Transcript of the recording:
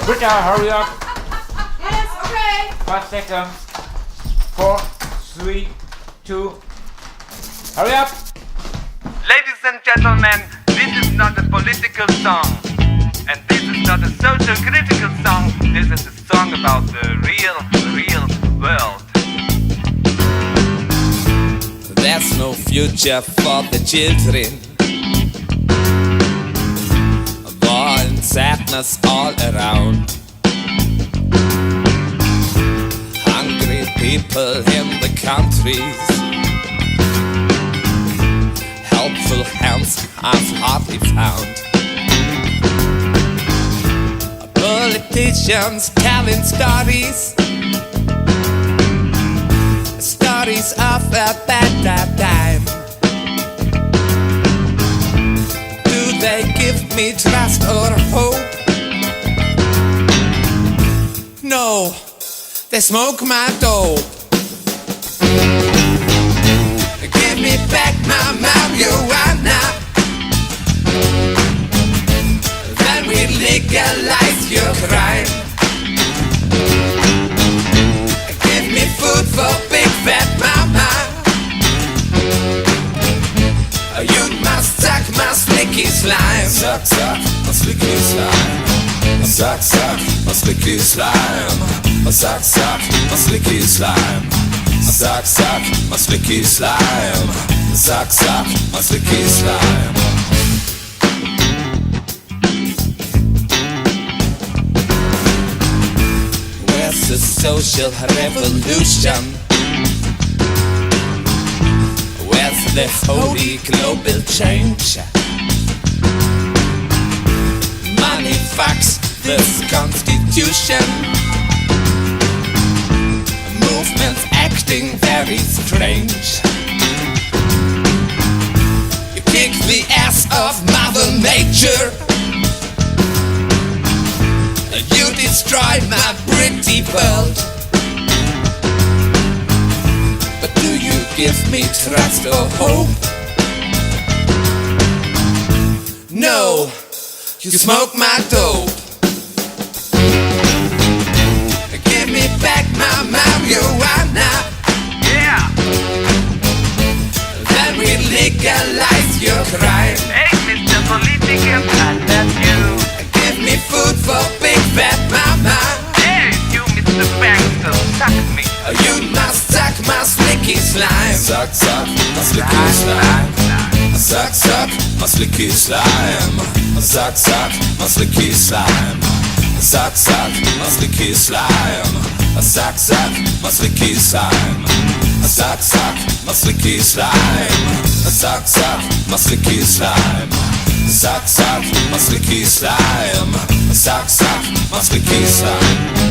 Britta, hurry up. Yes, okay. 5 seconds. 4, 3, 2. Hurry up. Ladies and gentlemen, this is not a political song. And this is not a social critical song. This is a song about the real world. There's no future for the children. War and sadness all around. Hungry people in the countries. Helpful hands I've hardly found. Politicians telling stories. Stories of a better time. Do they give me trust or hope? No, they smoke my dope. Give me back my marijuana. Then we legalize your crime. Give me food for big fat mama. You must suck my slicky slime. Suck, suck, my slicky slime. Suck, suck, my slicky slime. Suck, suck, my slicky slime. Suck, suck, my slicky slime. Suck, suck, my slicky slime. Where's the social revolution? Where's the holy global change? Money fucks this constitution. Movements acting very strange. You kick the ass of Mother Nature. You destroy my pretty world. But do you give me trust or hope? No, you smoke my dope. Give me back my marijuana. Yeah! Then we legalize your crime. Hey, Mr. Politician, I love you. Give me food for big fat mama. Hey, you, Mr. Bankster, suck me. You must suck my slicky slime. Suck, suck, my slicky slime. Suck, suck, my slicky slime. Suck, suck, my slicky slime. Suck, suck, my slicky slime. Suck, suck, my slicky slime. Suck, suck, my slicky slime. Suck, suck, my slicky slime. Suck, suck, my slicky slime. Suck, suck, my slicky slime.